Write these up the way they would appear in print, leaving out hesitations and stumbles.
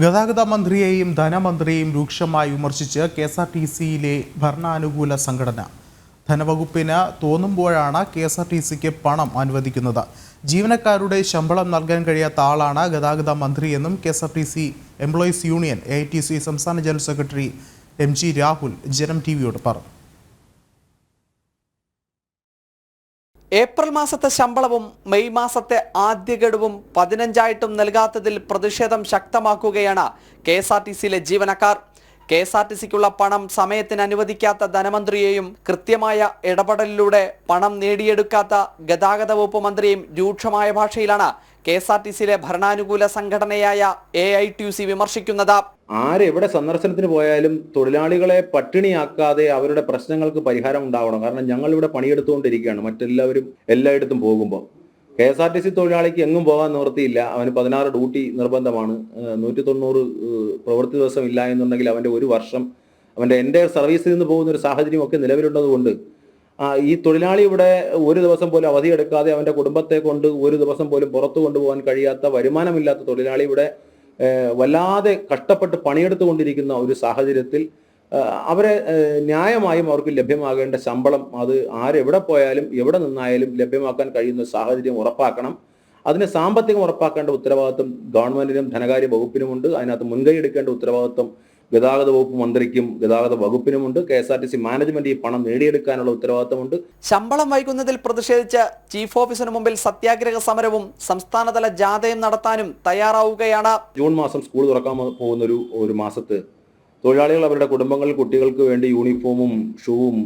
ഗതാഗത മന്ത്രിയെയും ധനമന്ത്രിയെയും രൂക്ഷമായി വിമർശിച്ച് കെഎസ്ആർടിസിയിലെ ഭരണാനുകൂല സംഘടന. ധനവകുപ്പിന് തോന്നുമ്പോഴാണ് കെഎസ്ആർടിസിക്ക് പണം അനുവദിക്കുന്നത്. ജീവനക്കാരുടെ ശമ്പളം നൽകാൻ കഴിയാത്ത ആളാണ് ഗതാഗത മന്ത്രിയെന്നും കെഎസ്ആർടിസി എംപ്ലോയീസ് യൂണിയൻ എഐടിസി സംസ്ഥാന ജനറൽ സെക്രട്ടറി MG രാഹുൽ ജനം ടിവിയോട് പറഞ്ഞു. ഏപ്രിൽ മാസത്തെ ശമ്പളവും മെയ് മാസത്തെ ആദ്യ ഗഡുവും 15ആയിട്ടും നൽകാത്തതിൽ പ്രതിഷേധം ശക്തമാക്കുകയാണ് കെഎസ്ആർടിസിയിലെ ജീവനക്കാർ. കെഎസ്ആർടിസിക്കുള്ള പണം സമയത്തിന് അനുവദിക്കാത്ത ധനമന്ത്രിയെയും കൃത്യമായ ഇടപെടലിലൂടെ പണം നേടിയെടുക്കാത്ത ഗതാഗത വകുപ്പ് മന്ത്രിയെയും രൂക്ഷമായ ഭാഷയിലാണ് കെഎസ്ആർടിസിയിലെ ഭരണാനുകൂല സംഘടനയായ എഐടിസി വിമർശിക്കുന്നത്. ആരെവിടെ സന്ദർശനത്തിന് പോയാലും തൊഴിലാളികളെ പട്ടിണിയാക്കാതെ അവരുടെ പ്രശ്നങ്ങൾക്ക് പരിഹാരം ഉണ്ടാവണം. കാരണം ഞങ്ങളിവിടെ പണിയെടുത്തുകൊണ്ടിരിക്കുകയാണ്. മറ്റെല്ലാവരും എല്ലായിടത്തും പോകുമ്പോൾ കെഎസ്ആർടിസി തൊഴിലാളിക്ക് എങ്ങും പോകാൻ നിവൃത്തിയില്ല. അവന് 16 ഡ്യൂട്ടി നിർബന്ധമാണ്. 190 പ്രവൃത്തി ദിവസം ഇല്ല എന്നുണ്ടെങ്കിൽ അവൻ്റെ ഒരു വർഷം അവൻ്റെ എൻ്റെ സർവീസിൽ നിന്ന് പോകുന്ന ഒരു സാഹചര്യമൊക്കെ നിലവിലുള്ളതുകൊണ്ട് ഈ തൊഴിലാളി ഇവിടെ ഒരു ദിവസം പോലും അവധിയെടുക്കാതെ അവൻ്റെ കുടുംബത്തെ കൊണ്ട് ഒരു ദിവസം പോലും പുറത്തു കൊണ്ടുപോകാൻ കഴിയാത്ത, വരുമാനമില്ലാത്ത തൊഴിലാളി ഇവിടെ വല്ലാതെ കഷ്ടപ്പെട്ട് പണിയെടുത്തുകൊണ്ടിരിക്കുന്ന ഒരു സാഹചര്യത്തിൽ അവരെ ന്യായമായും അവർക്ക് ലഭ്യമാകേണ്ട ശമ്പളം അത് ആരെവിടെ പോയാലും എവിടെ നിന്നായാലും ലഭ്യമാക്കാൻ കഴിയുന്ന സാഹചര്യം ഉറപ്പാക്കണം. അതിന് സാമ്പത്തികം ഉറപ്പാക്കേണ്ട ഉത്തരവാദിത്വം ഗവൺമെന്റിനും ധനകാര്യ വകുപ്പിനുമുണ്ട്. അതിനകത്ത് മുൻകൈ എടുക്കേണ്ട ഉത്തരവാദിത്വം ഗതാഗത വകുപ്പ് മന്ത്രിക്കും ഗതാഗത വകുപ്പിനുമുണ്ട്. കെഎസ്ആർടിസി മാനേജ്മെന്റ് ഈ പണം നേടിയെടുക്കാനുള്ള ഉത്തരവാദിത്തമുണ്ട്. ശമ്പളം വൈകുന്നതിൽ പ്രതിഷേധിച്ച് ചീഫ് ഓഫീസിന് മുമ്പിൽ സത്യാഗ്രഹ സമരവും സംസ്ഥാനതല ജാഥയും നടത്താനും തയ്യാറാവുകയാണ്. ജൂൺ മാസം സ്കൂൾ തുറക്കാൻ പോകുന്ന ഒരു മാസത്ത് തൊഴിലാളികൾ അവരുടെ കുടുംബങ്ങൾ കുട്ടികൾക്ക് വേണ്ടി യൂണിഫോമും ഷൂവും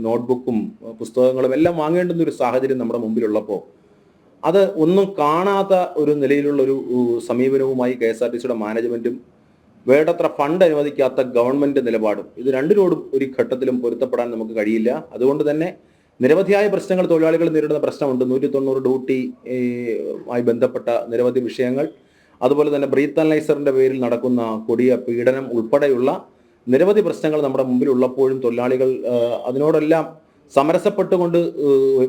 നോട്ട്ബുക്കും പുസ്തകങ്ങളും എല്ലാം വാങ്ങേണ്ടുന്ന ഒരു സാഹചര്യം നമ്മുടെ മുമ്പിലുള്ളപ്പോൾ അത് ഒന്നും കാണാത്ത ഒരു നിലയിലുള്ളൊരു സമീപനവുമായി കെഎസ്ആർടിസിയുടെ മാനേജ്മെന്റും വേണ്ടത്ര ഫണ്ട് അനുവദിക്കാത്ത ഗവൺമെന്റ് നിലപാടും ഇത് രണ്ടിനോടും ഒരു ഘട്ടത്തിലും പൊരുത്തപ്പെടാൻ നമുക്ക് കഴിയില്ല. അതുകൊണ്ട് തന്നെ നിരവധിയായ പ്രശ്നങ്ങൾ തൊഴിലാളികൾ നേരിടുന്ന പ്രശ്നമുണ്ട്. 190 ഡ്യൂട്ടി ആയി ബന്ധപ്പെട്ട നിരവധി വിഷയങ്ങൾ, അതുപോലെ തന്നെ ബ്രീത്ത് അനലൈസറിന്റെ പേരിൽ നടക്കുന്ന കൊടിയ പീഡനം ഉൾപ്പെടെയുള്ള നിരവധി പ്രശ്നങ്ങൾ നമ്മുടെ മുമ്പിലുള്ളപ്പോഴും തൊഴിലാളികൾ അതിനോടെല്ലാം സമരസപ്പെട്ടുകൊണ്ട്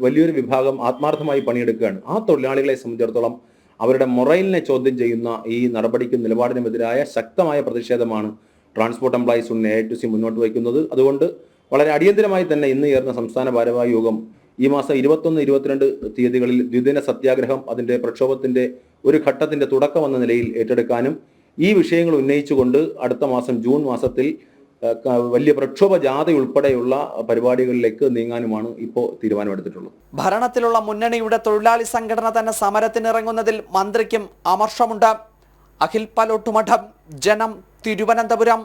വലിയൊരു വിഭാഗം ആത്മാർത്ഥമായി പണിയെടുക്കുകയാണ്. ആ തൊഴിലാളികളെ സംബന്ധിച്ചിടത്തോളം അവരുടെ മൊറൈലിനെ ചോദ്യം ചെയ്യുന്ന ഈ നടപടിക്കും നിലപാടിനുമെതിരായ ശക്തമായ പ്രതിഷേധമാണ് ട്രാൻസ്പോർട്ട് എംപ്ലോയീസ് യൂണിയൻ എഐടിസി മുന്നോട്ട് വയ്ക്കുന്നത്. അതുകൊണ്ട് വളരെ അടിയന്തരമായി തന്നെ ഇന്ന് ചേർന്ന സംസ്ഥാന ഭാരവാഹി യോഗം ഈ മാസം 21, 22 തീയതികളിൽ ദ്വിദിന സത്യാഗ്രഹം അതിൻ്റെ പ്രക്ഷോഭത്തിൻ്റെ ഒരു ഘട്ടത്തിൻ്റെ തുടക്കം എന്ന നിലയിൽ ഏറ്റെടുക്കാനും ഈ വിഷയങ്ങൾ ഉന്നയിച്ചുകൊണ്ട് അടുത്ത മാസം ജൂൺ മാസത്തിൽ വലിയ പ്രക്ഷോഭ ജാഥ ഉൾപ്പെടെയുള്ള പരിപാടികളിലേക്ക് നീങ്ങാനുമാണ് ഇപ്പോൾ തീരുമാനമെടുത്തിട്ടുള്ളത്. ഭരണത്തിലുള്ള മുന്നണിയുടെ തൊഴിലാളി സംഘടന തന്നെ സമരത്തിനിറങ്ങുന്നതിൽ മന്ത്രിക്കും അമർഷമുണ്ട്. അഖിൽ പലോട്ടുമഠം, ജനം, തിരുവനന്തപുരം.